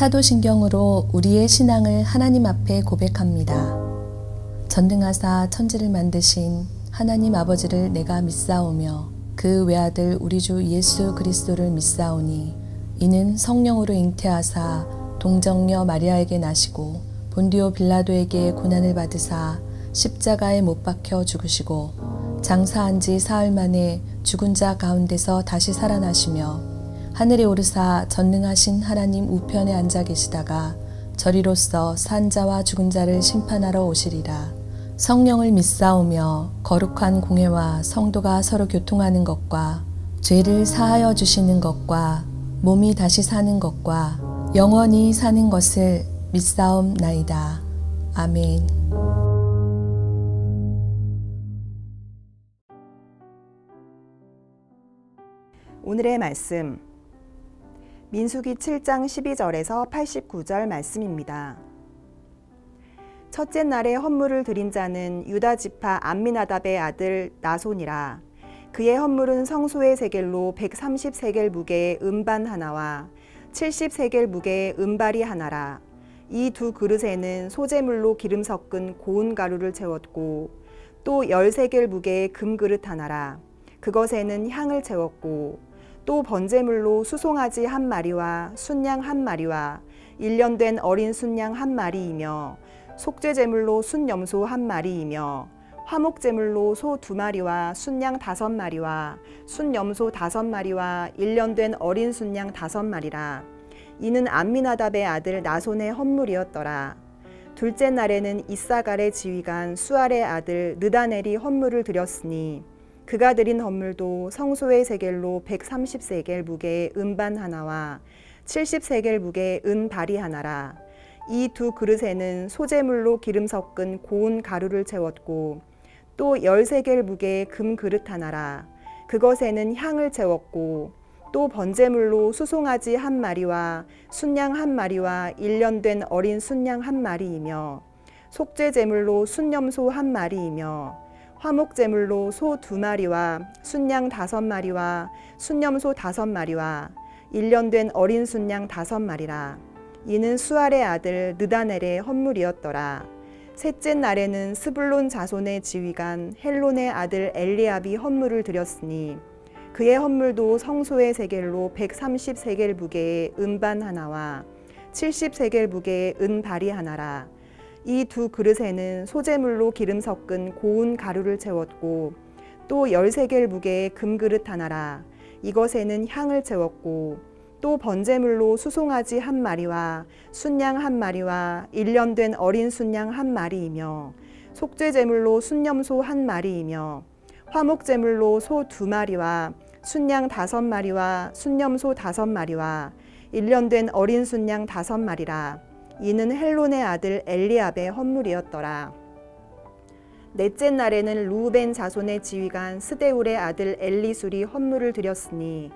사도신경으로 우리의 신앙을 하나님 앞에 고백합니다. 전능하사 천지를 만드신 하나님 아버지를 내가 믿사오며 그 외아들 우리 주 예수 그리스도를 믿사오니 이는 성령으로 잉태하사 동정녀 마리아에게 나시고 본디오 빌라도에게 고난을 받으사 십자가에 못 박혀 죽으시고 장사한 지 사흘 만에 죽은 자 가운데서 다시 살아나시며 하늘에 오르사 전능하신 하나님 우편에 앉아 계시다가 저리로서 산 자와 죽은 자를 심판하러 오시리라. 성령을 믿사오며 거룩한 공회와 성도가 서로 교통하는 것과 죄를 사하여 주시는 것과 몸이 다시 사는 것과 영원히 사는 것을 믿사옵나이다. 아멘. 오늘의 말씀 민수기 7장 12절에서 89절 말씀입니다. 첫째 날에 헌물을 드린 자는 유다 지파 암미나답의 아들 나손이라. 그의 헌물은 성소의 세겔로 130세겔 무게의 음반 하나와 70세겔 무게의 은발이 하나라. 이 두 그릇에는 소재물로 기름 섞은 고운 가루를 채웠고 또 10세겔 무게의 금그릇 하나라. 그것에는 향을 채웠고 또 번제물로 수송아지 한 마리와 순양 한 마리와 1년 된 어린 순양 한 마리이며 속죄제물로 순염소 한 마리이며 화목제물로 소 2마리와 순양 5마리와 순염소 5마리와 1년 된 어린 순양 5마리라. 이는 암미나답의 아들 나손의 헌물이었더라. 둘째 날에는 이사갈의 지휘관 수알의 아들 느다넬이 헌물을 드렸으니 그가 드린 헌물도 성소의 세겔로 130세겔 무게의 은반 하나와 70세겔 무게의 은발이 하나라. 이 두 그릇에는 소재물로 기름 섞은 고운 가루를 채웠고 또 10세겔 무게의 금그릇 하나라. 그것에는 향을 채웠고 또 번제물로 수송아지 한 마리와 순양 한 마리와 1년 된 어린 순양 한 마리이며 속죄제물로 순염소 한 마리이며 화목제물로 소 2마리와 순양 5마리와 순염소 5마리와 1년 된 어린 순양 5마리라. 이는 수알의 아들 느다넬의 헌물이었더라. 셋째 날에는 스불론 자손의 지휘관 헬론의 아들 엘리압이 헌물을 드렸으니 그의 헌물도 성소의 세겔로 130세겔 무게의 은반 하나와 70세겔 무게의 은발이 하나라. 이 두 그릇에는 소재물로 기름 섞은 고운 가루를 채웠고 또 10세겔 무게의 금그릇 하나라. 이것에는 향을 채웠고 또 번제물로 수송아지 한 마리와 순양 한 마리와 1년 된 어린 순양 한 마리이며 속죄제물로 순염소 한 마리이며 화목제물로 소 2마리와 순양 5마리와 순염소 5마리와 1년 된 어린 순양 5마리라. 이는 헬론의 아들 엘리압의 헌물이었더라. 넷째 날에는 루벤 자손의 지휘관 스데울의 아들 엘리술이 헌물을 드렸으니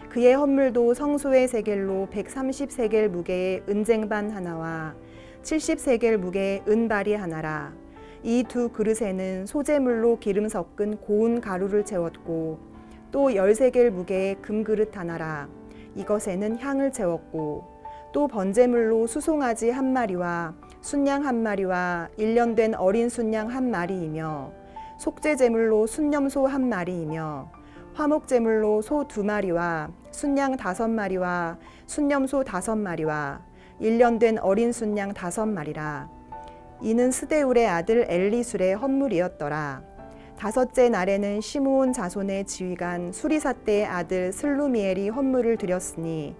그의 헌물도 성소의 세겔로 130세겔 무게의 은쟁반 하나와 70세겔 무게의 은발이 하나라. 이 두 그릇에는 소재물로 기름 섞은 고운 가루를 채웠고 또 10세겔 무게의 금그릇 하나라. 이것에는 향을 채웠고 또 번제물로 수송아지 한 마리와 순양 한 마리와 1년 된 어린 순양 한 마리이며 속죄제물로 순염소 한 마리이며 화목제물로 소 2마리와 순양 5마리와 순염소 5마리와 1년 된 어린 순양 5마리라. 이는 스데울의 아들 엘리술의 헌물이었더라. 다섯째 날에는 시므온 자손의 지휘관 수리사떼의 아들 슬루미엘이 헌물을 드렸으니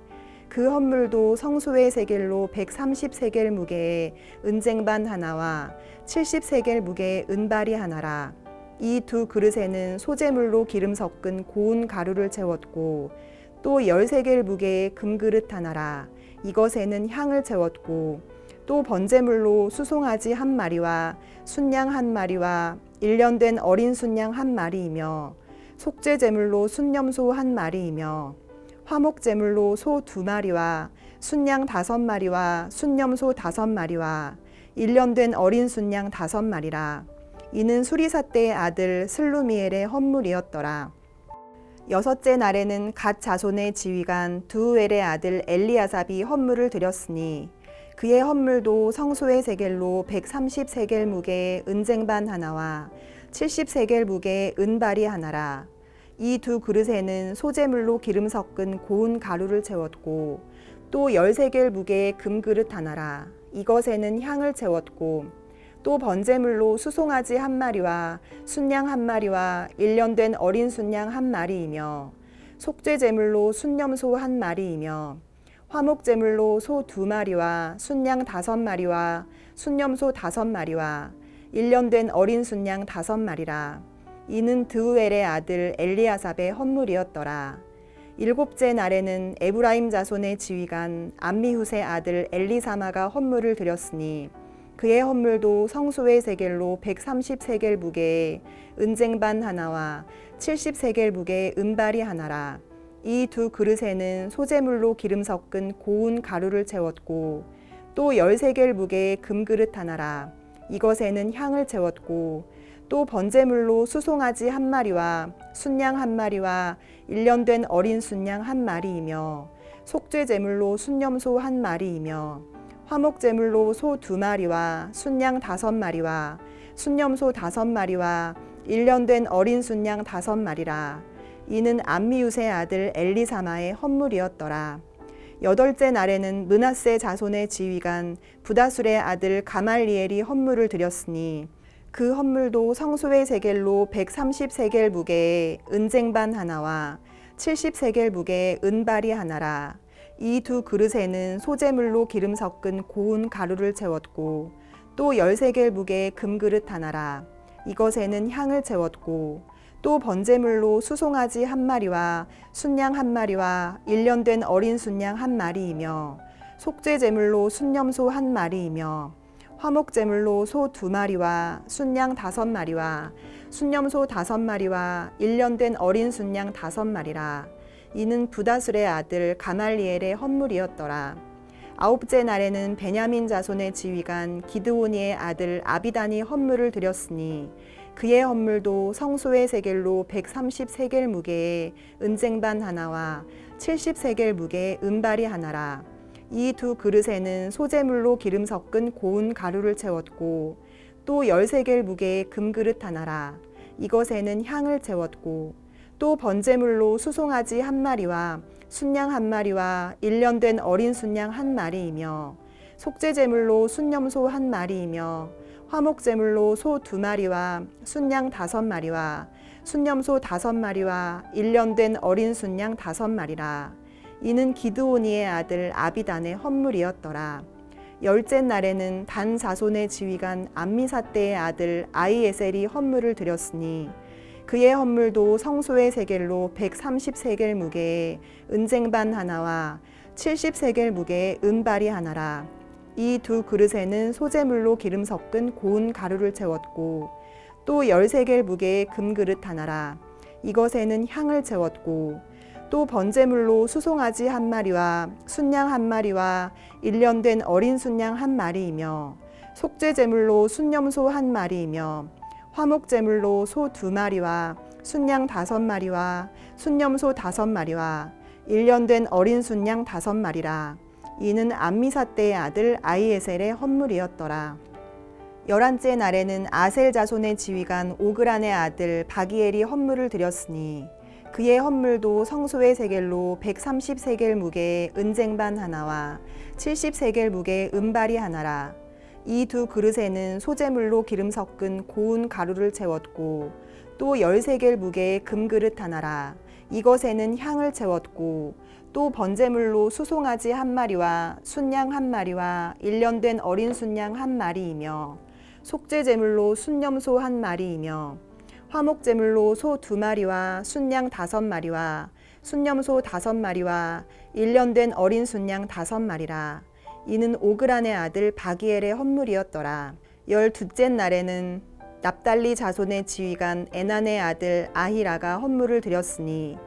그 헌물도 성소의 세겔로 130세겔 무게의 은쟁반 하나와 70세겔 무게의 은발이 하나라. 이 두 그릇에는 소재물로 기름 섞은 고운 가루를 채웠고 또 10세겔 무게의 금그릇 하나라. 이것에는 향을 채웠고 또 번제물로 수송아지 한 마리와 순양 한 마리와 1년 된 어린 순양 한 마리이며 속죄제물로 순염소 한 마리이며 화목제물로 소 2마리와 순양 5마리와 순염소 5마리와 1년 된 어린 순양 5마리라. 이는 수리사떼의 아들 슬루미엘의 헌물이었더라. 여섯째 날에는 갓 자손의 지휘관 드우엘의 아들 엘리아삽이 헌물을 드렸으니 그의 헌물도 성소의 세겔로 130세겔 무게의 은쟁반 하나와 70세겔 무게의 은발이 하나라. 이 두 그릇에는 소재물로 기름 섞은 고운 가루를 채웠고 또 10세겔 무게의 금그릇 하나라. 이것에는 향을 채웠고 또 번제물로 수송아지 한 마리와 순양 한 마리와 1년 된 어린 순양 한 마리이며 속죄제물로 순염소 한 마리이며 화목제물로 소 2마리와 순양 5마리와 순염소 5마리와 1년 된 어린 순양 5마리라. 이는 드우엘의 아들 엘리아삽의 헌물이었더라. 일곱째 날에는 에브라임 자손의 지휘관 암미훗의 아들 엘리사마가 헌물을 드렸으니 그의 헌물도 성소의 세겔로 130세겔 무게의 은쟁반 하나와 70세겔 무게의 은발이 하나라. 이 두 그릇에는 소재물로 기름 섞은 고운 가루를 채웠고 또 10세겔 무게의 금그릇 하나라. 이것에는 향을 채웠고 또 번제물로 수송아지 한 마리와 순양 한 마리와 1년 된 어린 순양 한 마리이며 속죄제물로 순염소 한 마리이며 화목제물로 소 2마리와 순양 5마리와 순염소 5마리와 1년 된 어린 순양 5마리라. 이는 암미훗의 아들 엘리사마의 헌물이었더라. 여덟째 날에는 므낫세 자손의 지휘관 부다술의 아들 가말리엘이 헌물을 드렸으니 그 헌물도 성소의 세겔로 130세겔 무게의 은쟁반 하나와 70세겔 무게의 은발이 하나라. 이 두 그릇에는 소재물로 기름 섞은 고운 가루를 채웠고 또 10세겔 무게의 금그릇 하나라. 이것에는 향을 채웠고 또 번제물로 수송아지 한 마리와 순양 한 마리와 1년 된 어린 순양 한 마리이며 속죄제물로 순염소 한 마리이며 화목제물로 소 2마리와 순양 5마리와 순염소 5마리와 1년 된 어린 순양 5마리라. 이는 부다술의 아들 가말리엘의 헌물이었더라. 아홉째 날에는 베냐민 자손의 지휘관 기드오니의 아들 아비단이 헌물을 드렸으니 그의 헌물도 성소의 세겔로 130세겔 무게의 은쟁반 하나와 70세겔 무게의 은발이 하나라. 이 두 그릇에는 소재물로 기름 섞은 고운 가루를 채웠고 또 10세겔 무게의 금그릇 하나라. 이것에는 향을 채웠고 또 번제물로 수송아지 한 마리와 순양 한 마리와 1년 된 어린 순양 한 마리이며 속죄제물로 순염소 한 마리이며 화목제물로 소 2마리와 순양 5마리와 순염소 5마리와 1년 된 어린 순양 5마리라. 이는 기드오니의 아들 아비단의 헌물이었더라. 열째 날에는 단 자손의 지휘관 암미사떼의 아들 아히에셀이 헌물을 드렸으니 그의 헌물도 성소의 세겔로 130세겔 무게의 은쟁반 하나와 70세겔 무게의 은발이 하나라. 이 두 그릇에는 소재물로 기름 섞은 고운 가루를 채웠고 또 10세겔 무게의 금그릇 하나라. 이것에는 향을 채웠고 또 번제물로 수송아지 한 마리와 순양 한 마리와 1년 된 어린 순양 한 마리이며 속죄제물로 순염소 한 마리이며 화목제물로 소 2마리와 순양 5마리와 순염소 5마리와 1년 된 어린 순양 5마리라. 이는 암미사떼의 아들 아히에셀의 헌물이었더라. 11째 날에는 아셀 자손의 지휘관 오그란의 아들 바기엘이 헌물을 드렸으니 그의 헌물도 성소의 세겔로 130세겔 무게의 은쟁반 하나와 70세겔 무게의 은발이 하나라. 이 두 그릇에는 소재물로 기름 섞은 고운 가루를 채웠고 또 10세겔 무게의 금그릇 하나라. 이것에는 향을 채웠고 또 번제물로 수송아지 한 마리와 순양 한 마리와 1년 된 어린 순양 한 마리이며 속죄제물로 순염소 한 마리이며 화목제물로 소 2마리와 순양 5마리와 순염소 5마리와 1년 된 어린 순양 5마리라. 이는 오그란의 아들 바기엘의 헌물이었더라. 12째 날에는 납달리 자손의 지휘관 에난의 아들 아히라가 헌물을 드렸으니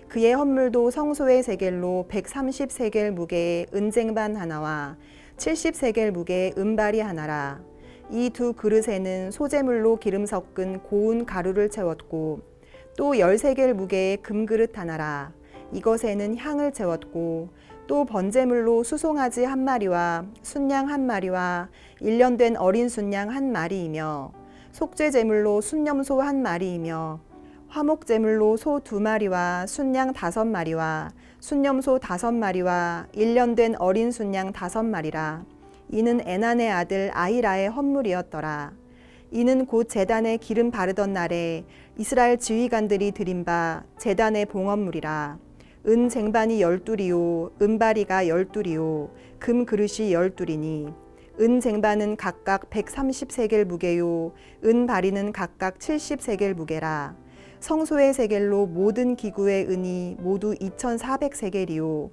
그의 헌물도 성소의 세겔로 130세겔 무게의 은쟁반 하나와 70세겔 무게의 은발이 하나라. 이 두 그릇에는 소재물로 기름 섞은 고운 가루를 채웠고 또 13개를 무게의 금그릇 하나라. 이것에는 향을 채웠고 또 번제물로 수송아지 한 마리와 순양 한 마리와 1년 된 어린 순양 한 마리이며 속죄제물로 순염소 한 마리이며 화목제물로 소 2마리와 순양 5마리와 순염소 5마리와 1년 된 어린 순양 5마리라. 이는 에난의 아들 아히라의 헌물이었더라. 이는 곧 제단에 기름 바르던 날에 이스라엘 지휘관들이 드린 바 제단의 봉헌물이라. 은 쟁반이 12리요 은바리가 12리요 금 그릇이 12리니 은 쟁반은 각각 130세겔 무게요 은 바리는 각각 70세겔 무게라. 성소의 세겔로 모든 기구의 은이 모두 2400세겔이요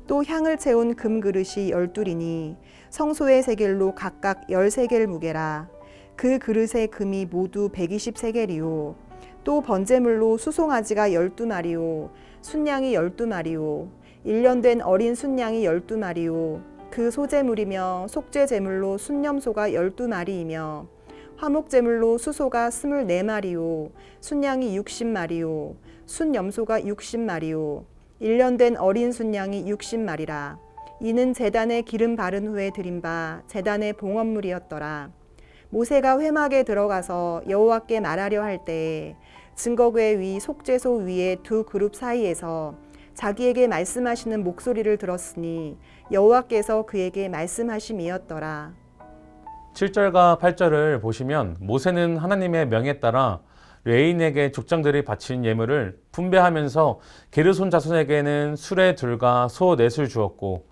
또 향을 채운 금 그릇이 12리니 성소의 세겔로 각각 10세겔 무게라. 그 그릇의 금이 모두 120세겔이요 또 번제물로 수송아지가 12마리요 순양이 12마리요 1년 된 어린 순양이 12마리요 그 소제물이며 속죄제물로 순염소가 12마리이며 화목제물로 수소가 24마리요 순양이 60마리요 순염소가 60마리요 1년 된 어린 순양이 60마리라. 이는 제단에 기름 바른 후에 드린 바 제단의 봉헌물이었더라. 모세가 회막에 들어가서 여호와께 말하려 할 때에 증거궤 위 속죄소 위에 두 그룹 사이에서 자기에게 말씀하시는 목소리를 들었으니 여호와께서 그에게 말씀하심이었더라. 7절과 8절을 보시면 모세는 하나님의 명에 따라 레인에게 족장들이 바친 예물을 분배하면서 게르손 자손에게는 수레 둘과 소 넷을 주었고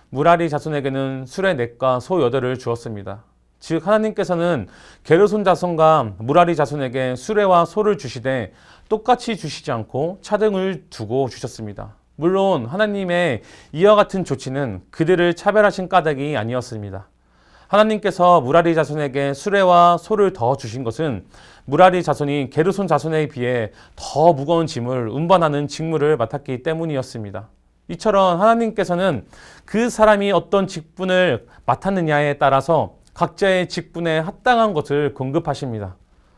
무라리 자손에게는 수레 넷과 소 8을 주었습니다. 즉 하나님께서는 게르손 자손과 무라리 자손에게 수레와 소를 주시되 똑같이 주시지 않고 차등을 두고 주셨습니다. 물론 하나님의 이와 같은 조치는 그들을 차별하신 까닭이 아니었습니다. 하나님께서 무라리 자손에게 수레와 소를 더 주신 것은 무라리 자손이 게르손 자손에 비해 더 무거운 짐을 운반하는 직무를 맡았기 때문이었습니다. 이처럼 하나님께서는 그 사람이 어떤 직분을 맡았느냐에 따라서 각자의 직분에 합당한 것을 공급하십니다.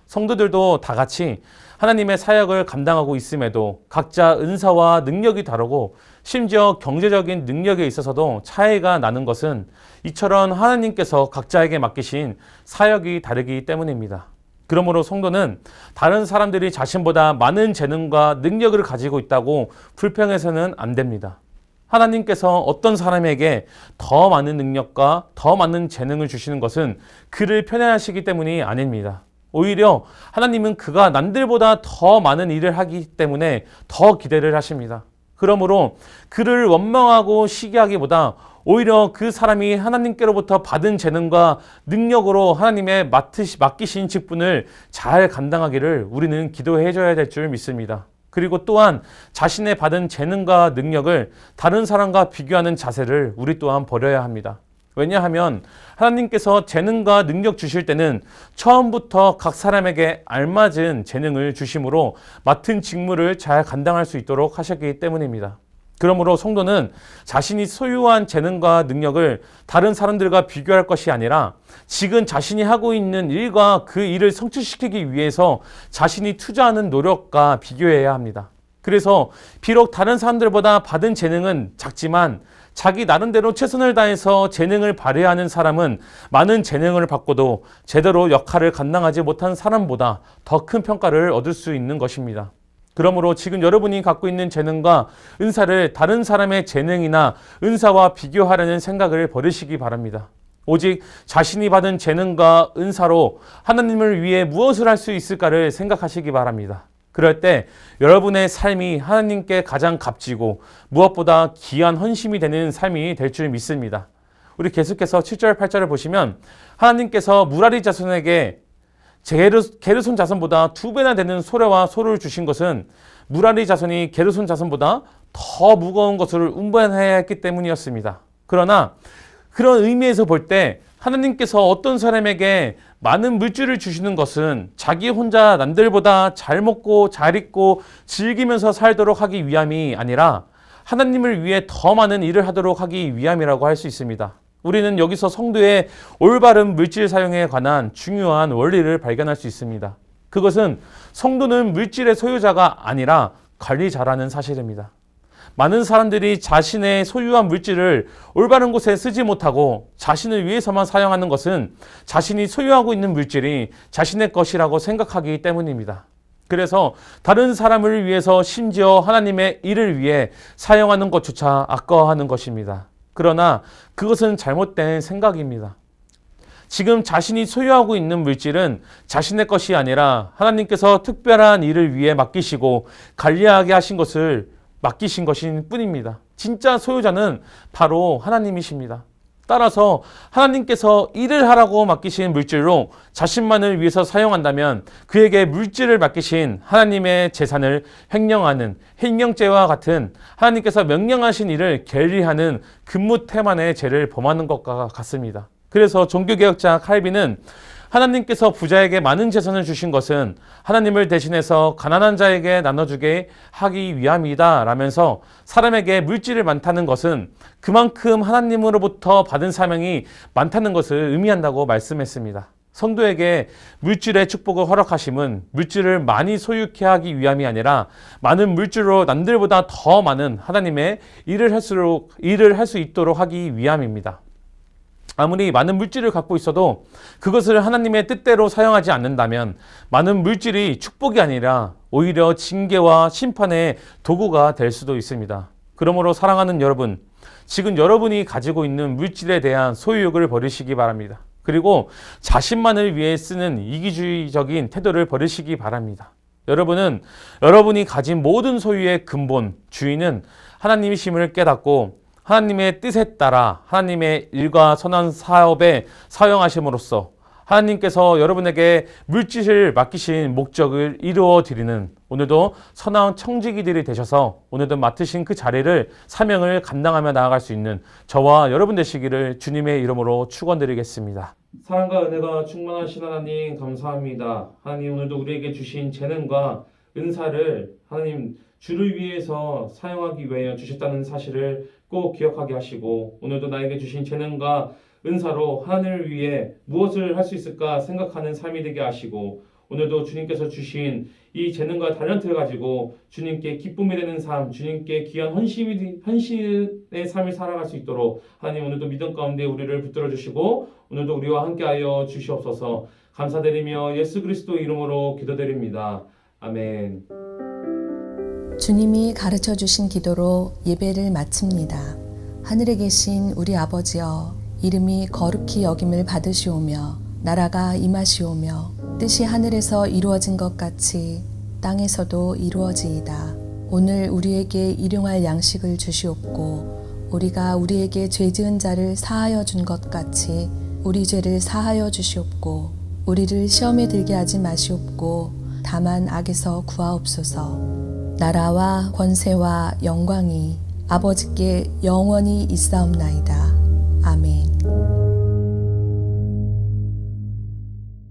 성도들도 다 같이 하나님의 사역을 감당하고 있음에도 각자 은사와 능력이 다르고 심지어 경제적인 능력에 있어서도 차이가 나는 것은 이처럼 하나님께서 각자에게 맡기신 사역이 다르기 때문입니다. 그러므로 성도는 다른 사람들이 자신보다 많은 재능과 능력을 가지고 있다고 불평해서는 안 됩니다. 하나님께서 어떤 사람에게 더 많은 능력과 더 많은 재능을 주시는 것은 그를 편애하시기 때문이 아닙니다. 오히려 하나님은 그가 남들보다 더 많은 일을 하기 때문에 더 기대를 하십니다. 그러므로 그를 원망하고 시기하기보다 오히려 그 사람이 하나님께로부터 받은 재능과 능력으로 하나님의 맡기신 직분을 잘 감당하기를 우리는 기도해 줘야 될 줄 믿습니다. 그리고 또한 자신의 받은 재능과 능력을 다른 사람과 비교하는 자세를 우리 또한 버려야 합니다. 왜냐하면 하나님께서 재능과 능력 주실 때는 처음부터 각 사람에게 알맞은 재능을 주심으로 맡은 직무를 잘 감당할 수 있도록 하셨기 때문입니다. 그러므로 성도는 자신이 소유한 재능과 능력을 다른 사람들과 비교할 것이 아니라 지금 자신이 하고 있는 일과 그 일을 성취시키기 위해서 자신이 투자하는 노력과 비교해야 합니다. 그래서 비록 다른 사람들보다 받은 재능은 작지만 자기 나름대로 최선을 다해서 재능을 발휘하는 사람은 많은 재능을 받고도 제대로 역할을 감당하지 못한 사람보다 더 큰 평가를 얻을 수 있는 것입니다. 그러므로 지금 여러분이 갖고 있는 재능과 은사를 다른 사람의 재능이나 은사와 비교하려는 생각을 버리시기 바랍니다. 오직 자신이 받은 재능과 은사로 하나님을 위해 무엇을 할 수 있을까를 생각하시기 바랍니다. 그럴 때 여러분의 삶이 하나님께 가장 값지고 무엇보다 귀한 헌심이 되는 삶이 될 줄 믿습니다. 우리 계속해서 7절, 8절을 보시면 하나님께서 무라리 자손에게 게르손 자손보다 2배나 되는 소래와 소를 주신 것은 무라리 자손이 게르손 자손보다 더 무거운 것을 운반해야 했기 때문이었습니다. 그러나 그런 의미에서 볼 때 하나님께서 어떤 사람에게 많은 물질을 주시는 것은 자기 혼자 남들보다 잘 먹고 잘 입고 즐기면서 살도록 하기 위함이 아니라 하나님을 위해 더 많은 일을 하도록 하기 위함이라고 할 수 있습니다. 우리는 여기서 성도의 올바른 물질 사용에 관한 중요한 원리를 발견할 수 있습니다. 그것은 성도는 물질의 소유자가 아니라 관리자라는 사실입니다. 많은 사람들이 자신의 소유한 물질을 올바른 곳에 쓰지 못하고 자신을 위해서만 사용하는 것은 자신이 소유하고 있는 물질이 자신의 것이라고 생각하기 때문입니다. 그래서 다른 사람을 위해서 심지어 하나님의 일을 위해 사용하는 것조차 아까워하는 것입니다. 그러나 그것은 잘못된 생각입니다. 지금 자신이 소유하고 있는 물질은 자신의 것이 아니라 하나님께서 특별한 일을 위해 맡기시고 관리하게 하신 것을 맡기신 것인 뿐입니다. 진짜 소유자는 바로 하나님이십니다. 따라서 하나님께서 일을 하라고 맡기신 물질로 자신만을 위해서 사용한다면 그에게 물질을 맡기신 하나님의 재산을 횡령하는 횡령죄와 같은 하나님께서 명령하신 일을 게을리하는 근무태만의 죄를 범하는 것과 같습니다. 그래서 종교개혁자 칼빈은 하나님께서 부자에게 많은 재산을 주신 것은 하나님을 대신해서 가난한 자에게 나눠주게 하기 위함이다 라면서 사람에게 물질이 많다는 것은 그만큼 하나님으로부터 받은 사명이 많다는 것을 의미한다고 말씀했습니다. 성도에게 물질의 축복을 허락하심은 물질을 많이 소유케 하기 위함이 아니라 많은 물질로 남들보다 더 많은 하나님의 일을 할 수 있도록 하기 위함입니다. 아무리 많은 물질을 갖고 있어도 그것을 하나님의 뜻대로 사용하지 않는다면 많은 물질이 축복이 아니라 오히려 징계와 심판의 도구가 될 수도 있습니다. 그러므로 사랑하는 여러분, 지금 여러분이 가지고 있는 물질에 대한 소유욕을 버리시기 바랍니다. 그리고 자신만을 위해 쓰는 이기주의적인 태도를 버리시기 바랍니다. 여러분은 여러분이 가진 모든 소유의 근본, 주인은 하나님이심을 깨닫고 하나님의 뜻에 따라 하나님의 일과 선한 사업에 사용하심으로써 하나님께서 여러분에게 물질을 맡기신 목적을 이루어 드리는 오늘도 선한 청지기들이 되셔서 오늘도 맡으신 그 자리를 사명을 감당하며 나아갈 수 있는 저와 여러분 되시기를 주님의 이름으로 축원드리겠습니다. 사랑과 은혜가 충만하신 하나님 감사합니다. 하나님 오늘도 우리에게 주신 재능과 은사를 하나님 주를 위해서 사용하기 위해 주셨다는 사실을 꼭 기억하게 하시고 오늘도 나에게 주신 재능과 은사로 하나님을 위해 무엇을 할 수 있을까 생각하는 삶이 되게 하시고 오늘도 주님께서 주신 이 재능과 탤런트를 가지고 주님께 기쁨이 되는 삶, 주님께 귀한 헌신의 삶을 살아갈 수 있도록 하나님 오늘도 믿음 가운데 우리를 붙들어 주시고 오늘도 우리와 함께하여 주시옵소서. 감사드리며 예수 그리스도 이름으로 기도드립니다. 아멘. 주님이 가르쳐 주신 기도로 예배를 마칩니다. 하늘에 계신 우리 아버지여, 이름이 거룩히 여김을 받으시오며 나라가 임하시오며 뜻이 하늘에서 이루어진 것 같이 땅에서도 이루어지이다. 오늘 우리에게 일용할 양식을 주시옵고 우리가 우리에게 죄 지은 자를 사하여 준 것 같이 우리 죄를 사하여 주시옵고 우리를 시험에 들게 하지 마시옵고 다만 악에서 구하옵소서. 나라와 권세와 영광이 아버지께 영원히 있사옵나이다.